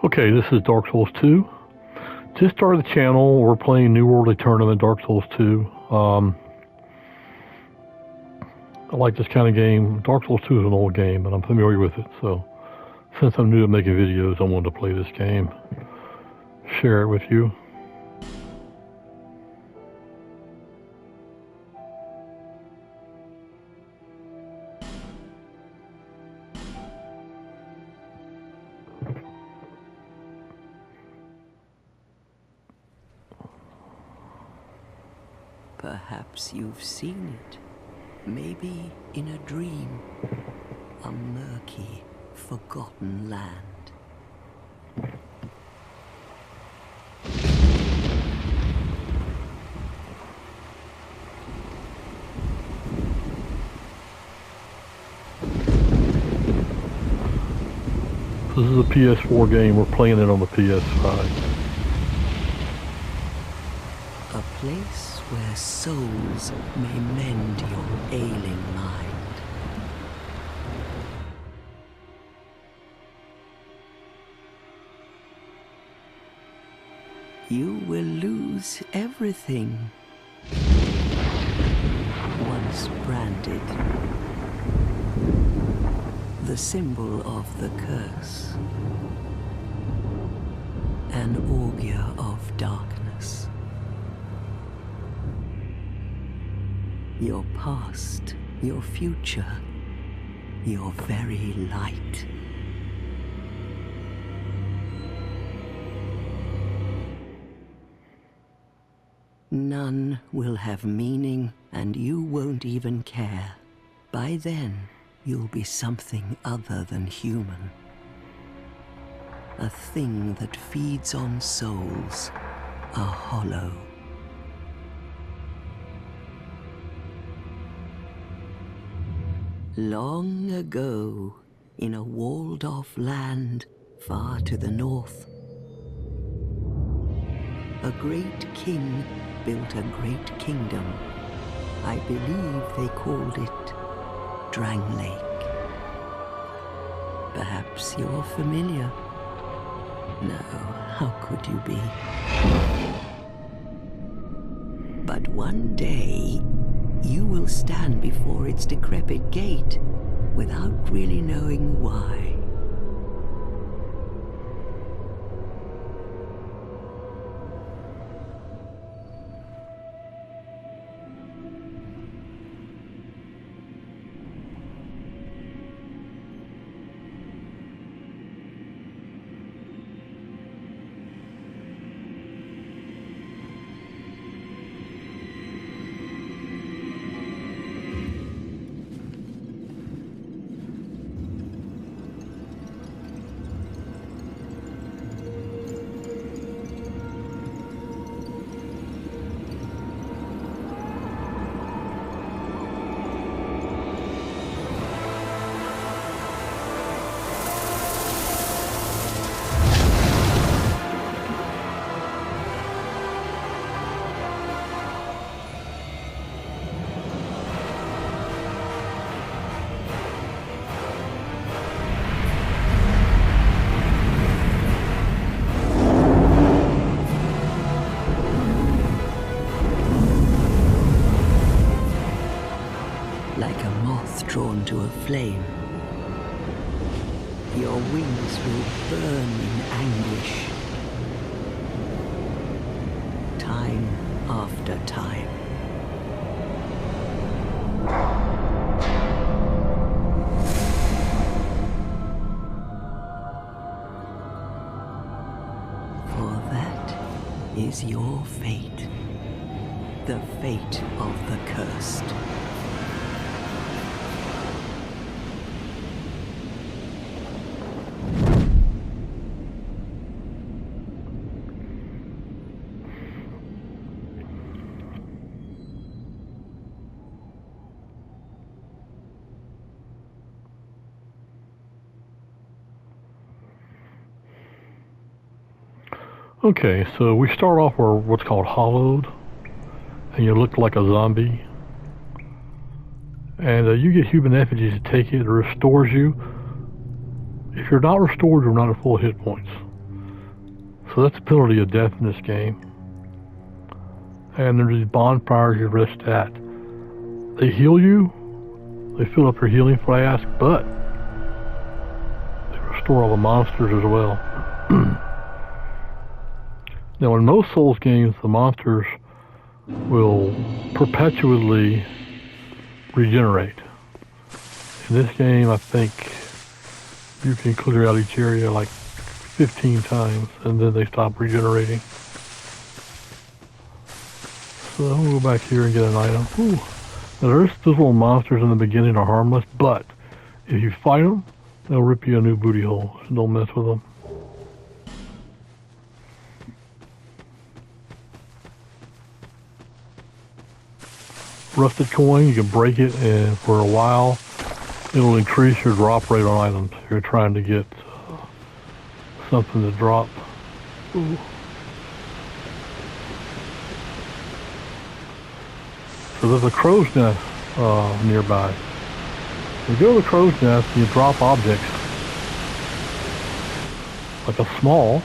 Okay, this is Dark Souls 2. Just started the channel. We're playing New World Tournament, Dark Souls 2. I like this kind of game. Dark Souls 2 is an old game, but I'm familiar with it. So, since I'm new to making videos, I wanted to play this game. Share it with you. Perhaps you've seen it, maybe in a dream, a murky, forgotten land. This is a PS4 game. We're playing it on the PS5. A place where souls may mend your ailing mind. You will lose everything once branded. The symbol of the curse. An augur of darkness. Your past, your future, your very light. None will have meaning, and you won't even care. By then, you'll be something other than human. A thing that feeds on souls, a hollow. Long ago, in a walled-off land far to the north, a great king built a great kingdom. I believe they called it Drang Lake. Perhaps you're familiar. No, how could you be? But one day, you will stand before its decrepit gate without really knowing why. Like a moth drawn to a flame, your wings will burn in anguish, time after time. For that is your fate, the fate of the cursed. Okay, so we start off where what's called hollowed, and you look like a zombie. And you get human effigies to take it. It restores you. If you're not restored, you're not at full hit points. So that's the penalty of death in this game. And there's these bonfires you rest at. They heal you. They fill up your healing flask, but they restore all the monsters as well. Now, in most Souls games, the monsters will perpetually regenerate. In this game, I think you can clear out each area like 15 times, and then they stop regenerating. So I'm gonna go back here and get an item. Ooh. Now those little monsters in the beginning are harmless, but if you fight them, they'll rip you a new booty hole. So don't mess with them. Rusted coin, you can break it, and for a while, it'll increase your drop rate on items. If you're trying to get something to drop. Ooh. So there's a crow's nest nearby. You go to the crow's nest, you drop objects, like a small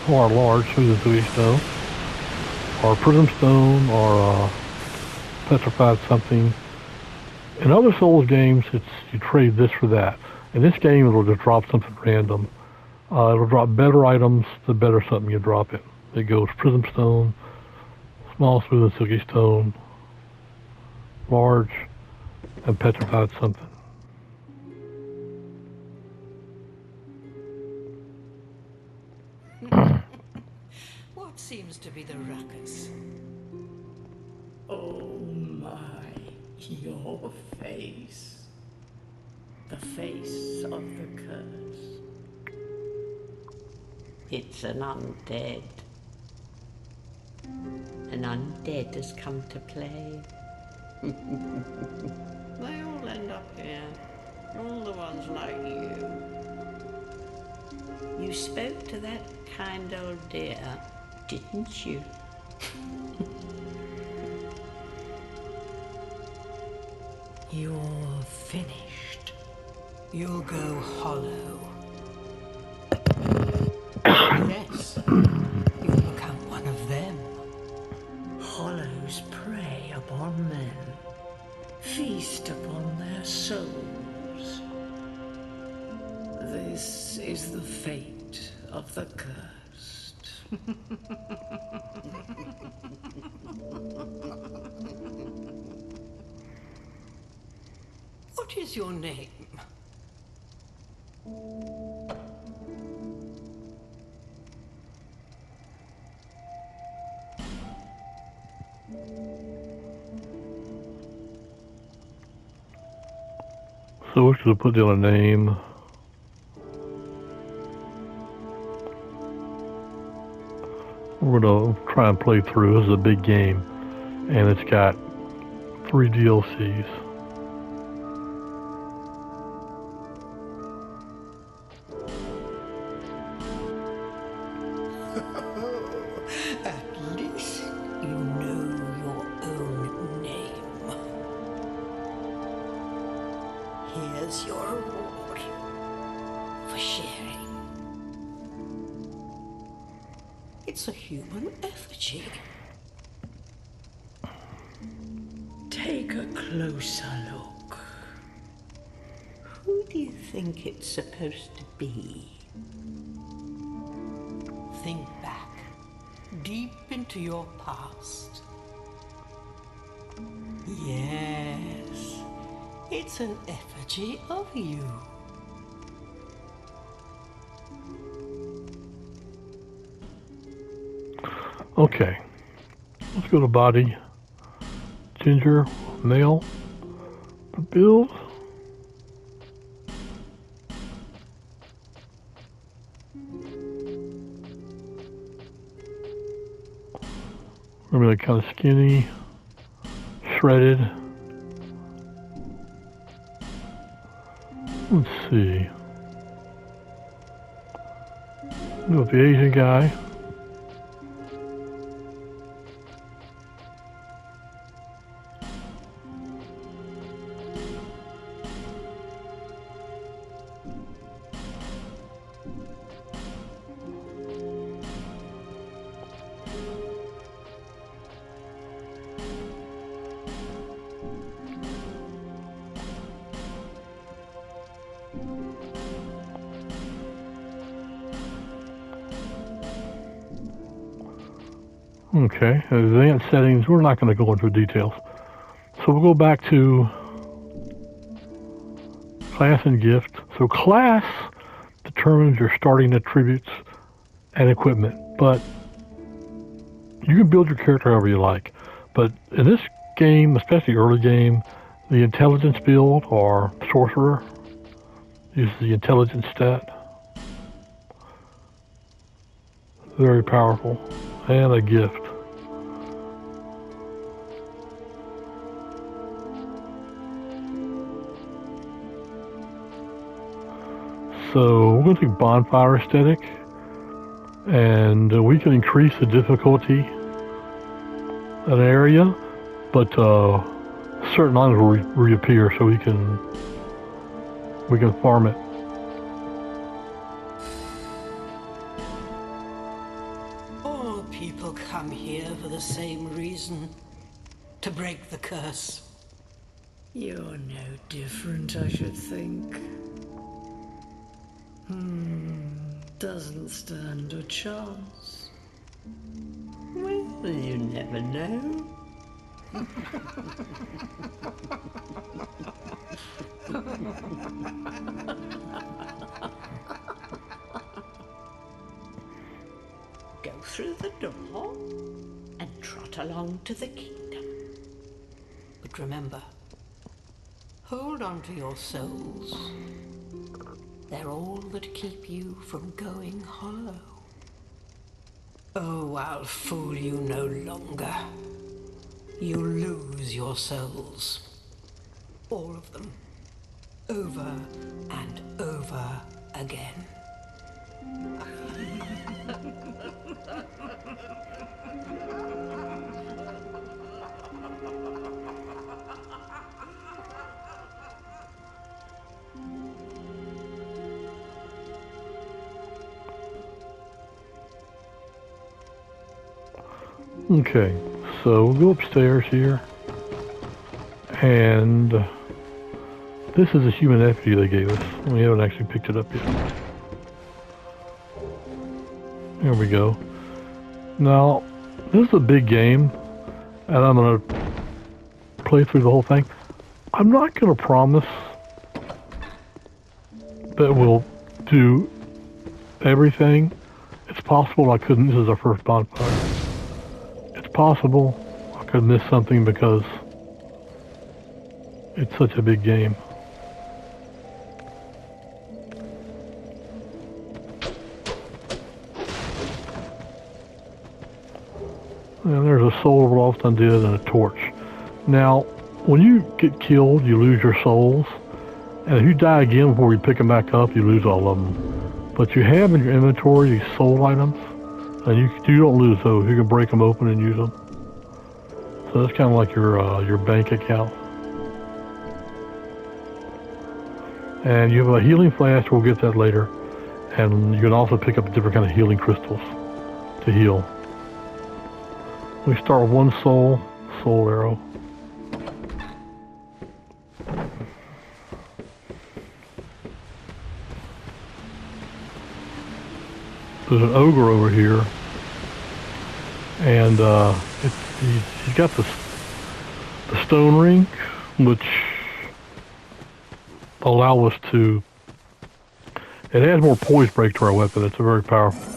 or a large Suzuki stone, or a prism stone, or a petrified something. In other Souls games, you trade this for that. In this game, it'll just drop something random. It'll drop better items the better something you drop it. It goes prism stone, small smooth and silky stone, large, and petrified something. What seems to be the ruckus? Oh my, your face. The face of the curse. It's an undead. An undead has come to play. They all end up here. All the ones like you. You spoke to that kind old dear, didn't you? You're finished. You'll go hollow. Yes, you'll become one of them. Hollows prey upon men, feast upon their souls. This is the fate of the cursed. What is your name? So we should put down a name. We're gonna try and play through. This is a big game, and it's got 3 DLCs. At least you know your own name. Here's your reward for sharing. It's a human effigy. Take a closer look. Who do you think it's supposed to be? Think back, deep into your past. Yes, it's an effigy of you. Okay, let's go to body. Ginger, male. The build. Remember, kind of skinny, shredded. Let's see. Go with the Asian guy. Okay, advanced settings, we're not going to go into details. So we'll go back to class and gift. So class determines your starting attributes and equipment, but you can build your character however you like. But in this game, especially early game, the intelligence build or sorcerer uses the intelligence stat. Very powerful. And a gift. So we're going to take bonfire aesthetic, and we can increase the difficulty in an area, but certain items will reappear, so we can farm it. All people come here for the same reason, to break the curse. You're no different, I should think. Doesn't stand a chance. Well, you never know. Go through the door and trot along to the kingdom. But remember, hold on to your souls. They're all that keep you from going hollow. Oh, I'll fool you no longer. You lose your souls. All of them. Over and over again. Okay, so we'll go upstairs here, and this is a human effigy they gave us. We haven't actually picked it up yet. Here we go. Now, this is a big game, and I'm going to play through the whole thing. I'm not going to promise that we'll do everything. It's possible I couldn't. This is our first bonfire. It's possible I could miss something because it's such a big game. And there's a soul of lost undead and a torch. Now, when you get killed, you lose your souls. And if you die again before you pick them back up, you lose all of them. But you have in your inventory these soul items, and you don't lose those. You can break them open and use them. So that's kind of like your bank account. And you have a healing flask. We'll get that later. And you can also pick up different kind of healing crystals to heal. We start with one soul arrow. There's an ogre over here, and he's got the stone ring, which allow us to. It adds more poise break to our weapon. It's a very powerful.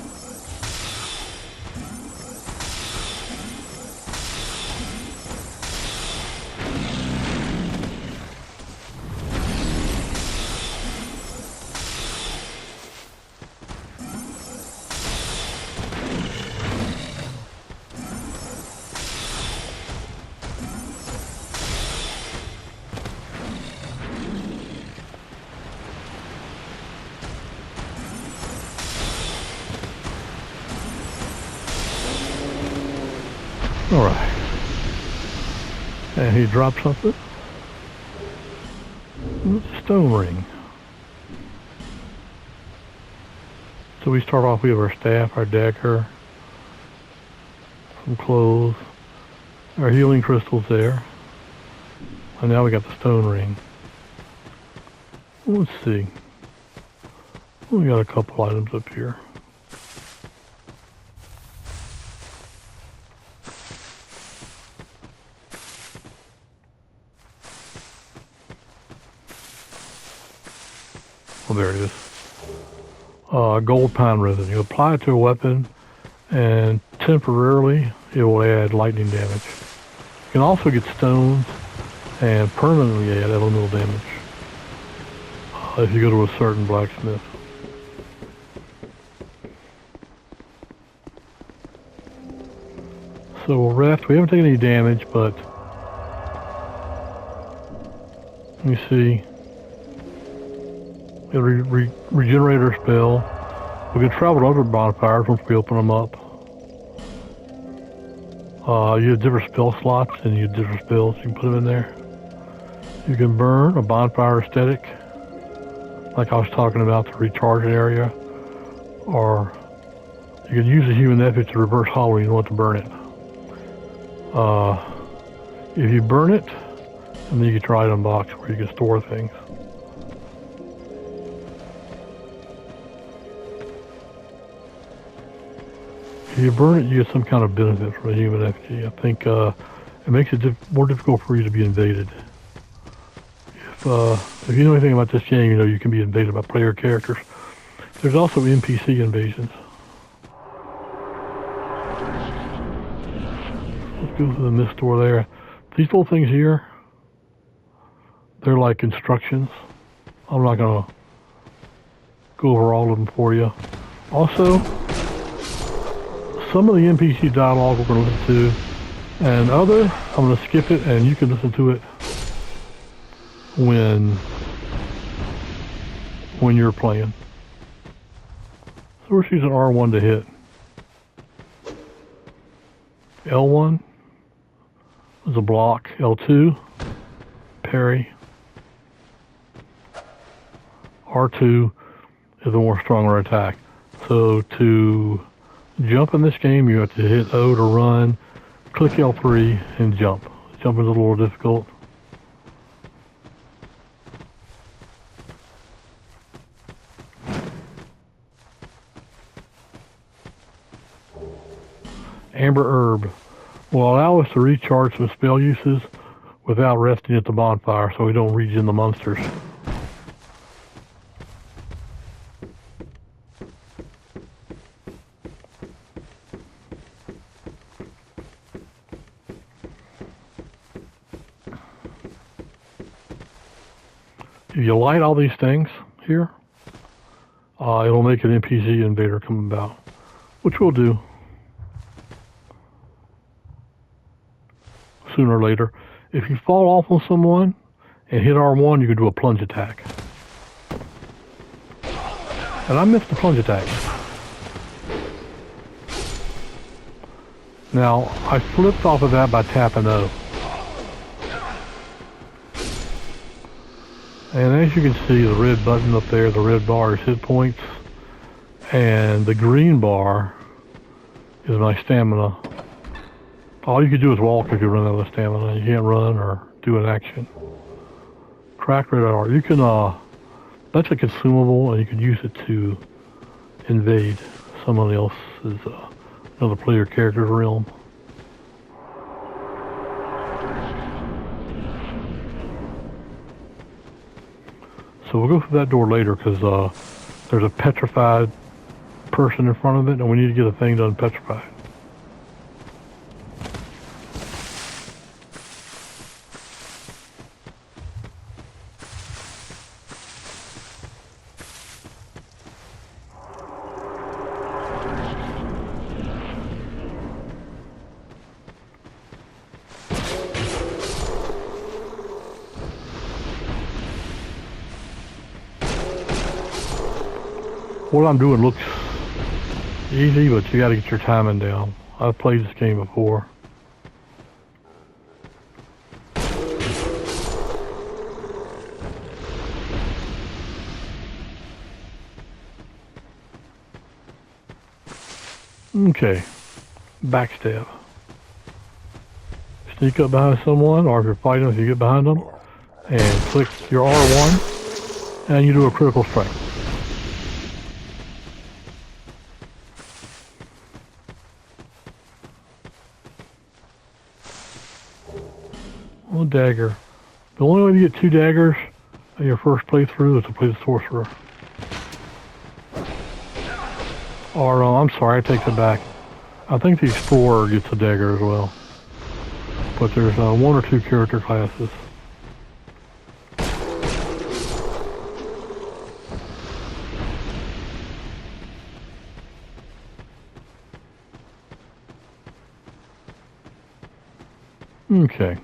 Alright. And he dropped something. It's a stone ring. So we start off, we have our staff, our dagger, some clothes, our healing crystals there. And now we got the stone ring. Let's see. We got a couple items up here. there it is. Gold pine resin. You apply it to a weapon, and temporarily it will add lightning damage. You can also get stones and permanently add elemental damage if you go to a certain blacksmith. So we'll rest. We haven't taken any damage, but let me see. We'll regenerate our spell. We can travel to other bonfires once we open them up. You have different spell slots and you have different spells. You can put them in there. You can burn a bonfire aesthetic, like I was talking about, the recharging area. Or you can use a human epic to reverse hollow when you want to burn it. If you burn it, and then you get your item box where you can store things. If you burn it, you get some kind of benefit from a human effigy. I think it makes it more difficult for you to be invaded. If you know anything about this game, you know you can be invaded by player characters. There's also NPC invasions. Let's go through the mist door there. These little things here, they're like instructions. I'm not going to go over all of them for you. Also, some of the NPC dialogue we're going to listen to, and other, I'm going to skip it and you can listen to it when you're playing. So we're using R1 to hit. L1 is a block. L2, parry. R2 is a more stronger attack. So to jump in this game, you have to hit O to run, click L3, and jump. Jumping is a little difficult. Amber Herb will allow us to recharge some spell uses without resting at the bonfire, so we don't regen the monsters. If you light all these things here, it'll make an NPC invader come about, which we'll do sooner or later. If you fall off on someone and hit R1, you can do a plunge attack. And I missed the plunge attack. Now, I flipped off of that by tapping O. And as you can see, the red button up there, the red bar is hit points, and the green bar is my stamina. All you can do is walk if you run out of stamina. You can't run or do an action. Cracked red art. You can, that's a consumable, and you can use it to invade someone else's, another player character's realm. So we'll go through that door later because there's a petrified person in front of it, and we need to get a thing done petrified. What I'm doing looks easy, but you got to get your timing down. I've played this game before. Okay, backstab. Sneak up behind someone, or if you're fighting, if you get behind them, and click your R1, and you do a critical strike. One dagger. The only way to get 2 daggers in your first playthrough is to play the sorcerer. Or, I'm sorry, I take that back. I think the Explorer gets a dagger as well. But there's 1 or 2 character classes. Okay.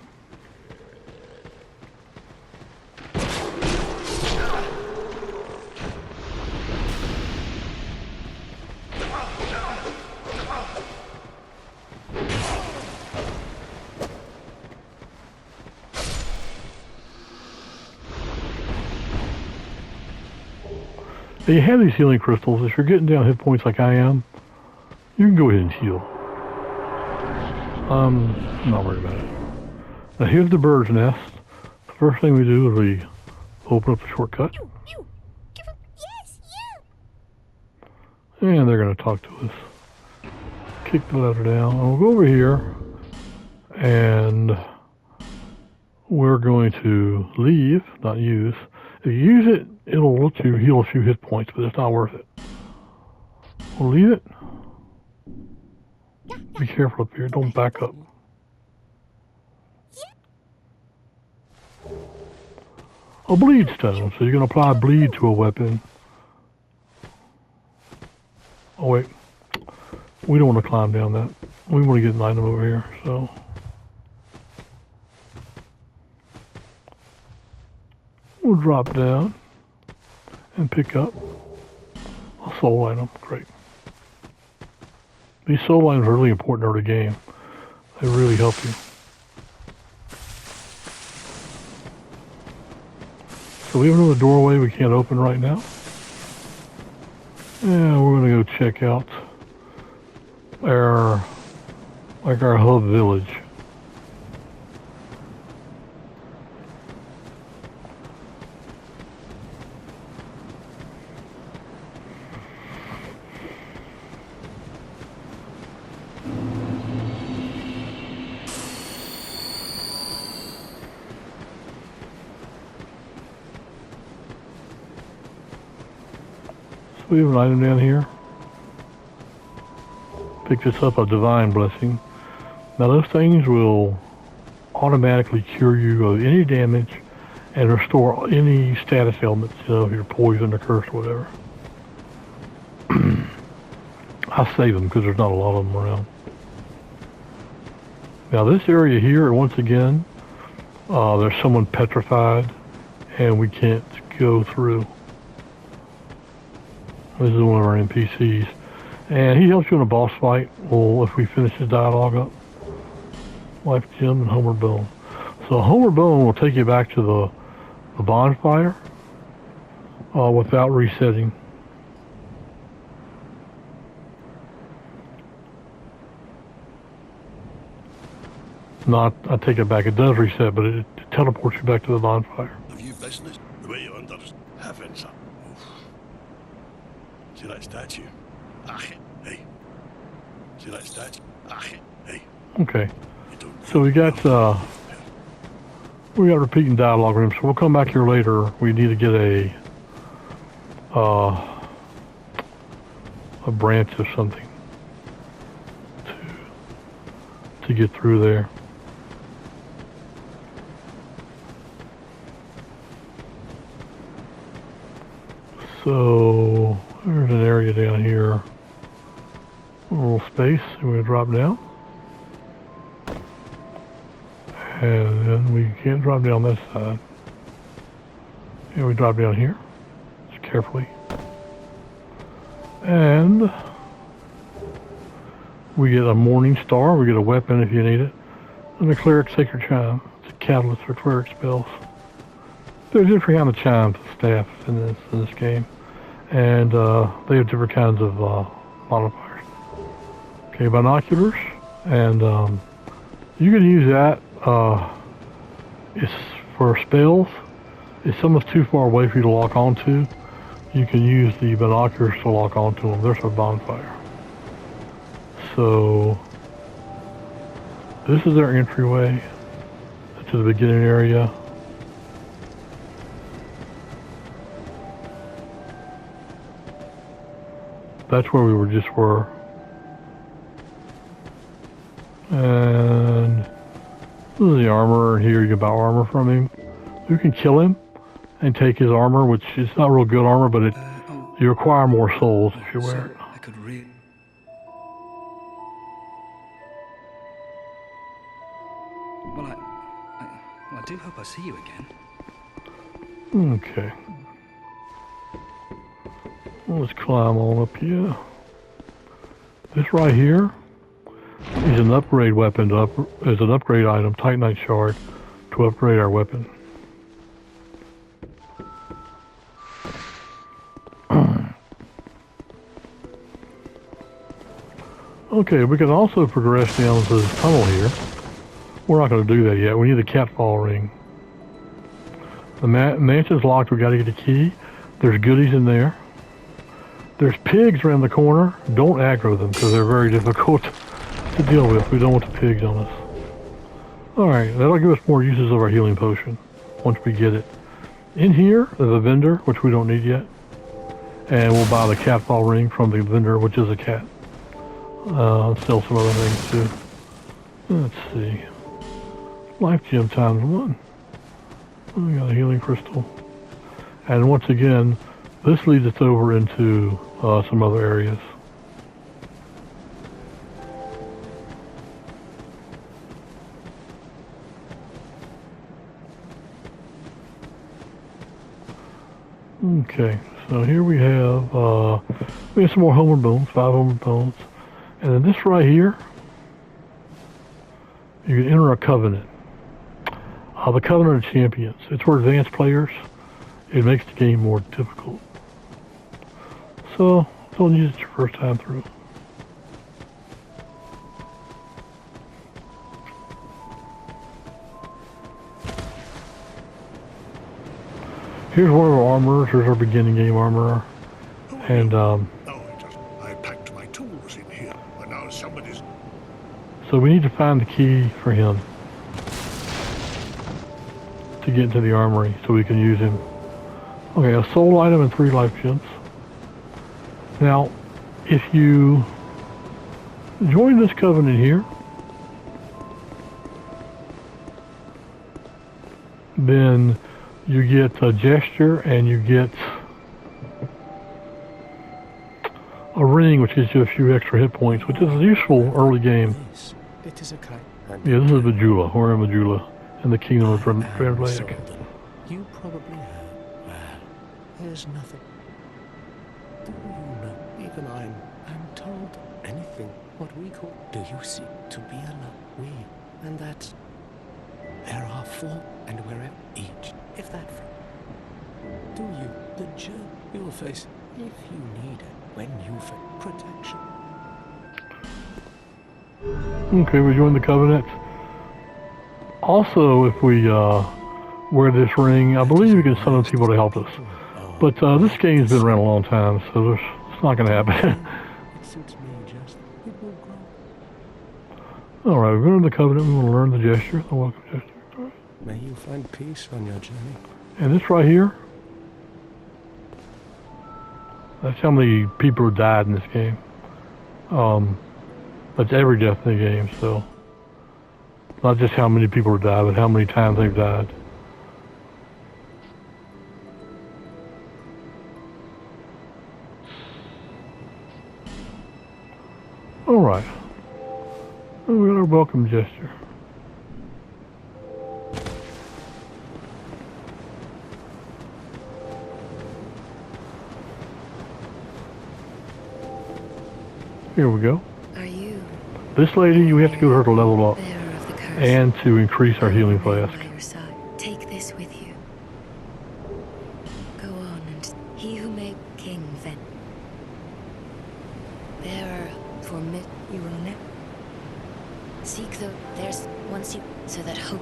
Now you have these healing crystals. If you're getting down hit points like I am, you can go ahead and heal. I'm not worried about it. Now here's the bird's nest. The first thing we do is we open up the shortcut. Yes, And they're going to talk to us. Kick the lever down. And we'll go over here and we're going to leave, not use. If you use it, it'll let you heal a few hit points, but it's not worth it. We'll leave it. Be careful up here, don't back up. A bleed stone, so you're going to apply bleed to a weapon. Oh wait, we don't want to climb down that. We want to get an item over here, so. We'll drop down and pick up a soul item. Great. These soul items are really important in the game. They really help you. So we have another doorway we can't open right now. And we're going to go check out our hub village. We have an item down here. Pick this up, a divine blessing. Now those things will automatically cure you of any damage and restore any status ailments, you know, if you're poisoned or cursed or whatever. I save them because there's not a lot of them around. Now this area here, once again, there's someone petrified and we can't go through. This is one of our NPCs. And he helps you in a boss fight. Well, if we finish the dialogue up. Life Gem and Homer Bone. So Homer Bone will take you back to the bonfire without resetting. Not, I take it back, it does reset, but it teleports you back to the bonfire. Have you business? The way you understand. Having some. See that statue? Hey. See that statue? Hey. Okay. So we got repeating dialogue with him, so we'll come back here later. We need to get a branch of something to get through there. So there's an area down here, a little space. I'm going to drop down, and then we can't drop down this side. And we drop down here, just carefully, and we get a morning star. We get a weapon if you need it, and a cleric sacred chime. It's a catalyst for cleric spells. There's different kind of chimes and staff in this game, and they have different kinds of modifiers. Okay, binoculars, and you can use that. It's for spells. If someone's too far away for you to lock onto, you can use the binoculars to lock onto them. There's a bonfire. So this is our entryway to the beginning area. that's where we just were. And this is the armor, and here you can buy armor from him. You can kill him and take his armor, which is not real good armor, but you acquire more souls if you wear it. I could read. Well, I do hope I see you again. Okay. Let's climb on up here. This right here is an upgrade weapon, is an upgrade item, Titanite shard, to upgrade our weapon. Okay, we can also progress down to this tunnel here. We're not going to do that yet. We need the catfall ring. The mansion's locked. We got to get a key. There's goodies in there. There's pigs around the corner. Don't aggro them because they're very difficult to deal with. We don't want the pigs on us. Alright, that'll give us more uses of our healing potion once we get it. In here, there's a vendor, which we don't need yet. And we'll buy the catfall ring from the vendor, which is a cat. Sell some other things too. Let's see. Life gem times 1. We got a healing crystal. And once again, this leads us over into some other areas. Okay, so here we have some more homeward bones, 5 homeward bones. And then this right here, you can enter a covenant. The Covenant of Champions. It's for advanced players. It makes the game more difficult. So, don't use it your first time through. Here's one of our armorers. Here's our beginning game armorer. And, No, I packed my tools in here, but now somebody's... so we need to find the key for him to get into the armory so we can use him. Okay, a soul item and 3 life gems. Now, if you join this covenant here, then you get a gesture and you get a ring, which gives you a few extra hit points, which is useful early game. It is a kind. Yeah, this is Majula. We're in Majula, in the kingdom of Drevlaic. You probably have. Well, there's nothing. Do you know? Even I'm told anything. What we call. Do you see? To be alone. We, and that's. There are 4, and we're at each. If that. Do you? The journey you'll face if you need it. When you face protection. Okay, we joined the covenant. Also, if we wear this ring, I believe we can summon people to help us. But this game's been around a long time, so it's not going to happen. It suits me just. It will grow. Alright, we're going to the covenant. We want to learn the gesture, the welcome gesture. Right. May you find peace on your journey. And this right here, that's how many people have died in this game. That's every death in the game, so. Not just how many people have died, but how many times they've died. Alright. We got our welcome gesture. Here we go. Are you This lady, we have to go to her to level up bearer of the curse? and to increase our healing flask. By your side. Take this with you. Go on, and he who made king then. Bearer for mid, you will never seek the. There's once you so that hope.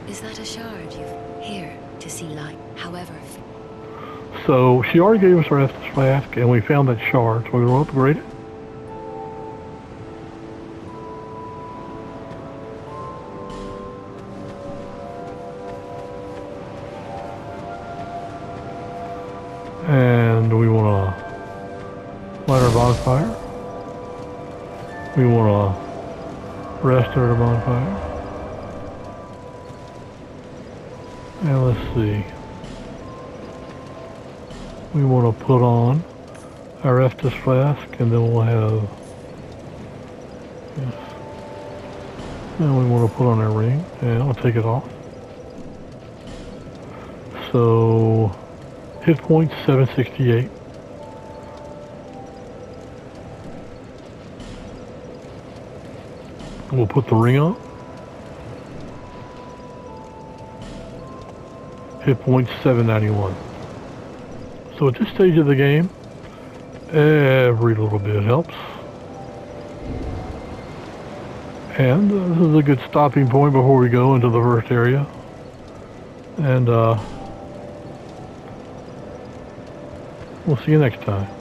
Is that a shard you've here to see light? However. So she already gave us our Estus flask, and we found that shard, so we're going to upgrade it. And we want to light our bonfire. We want to rest at our bonfire. And let's see. We want to put on our Estus flask, and then we'll have, yes. Then we want to put on our ring, and I'll take it off. So, hit points 768. We'll put the ring on. Hit points 791. So at this stage of the game, every little bit helps. And this is a good stopping point before we go into the first area. And we'll see you next time.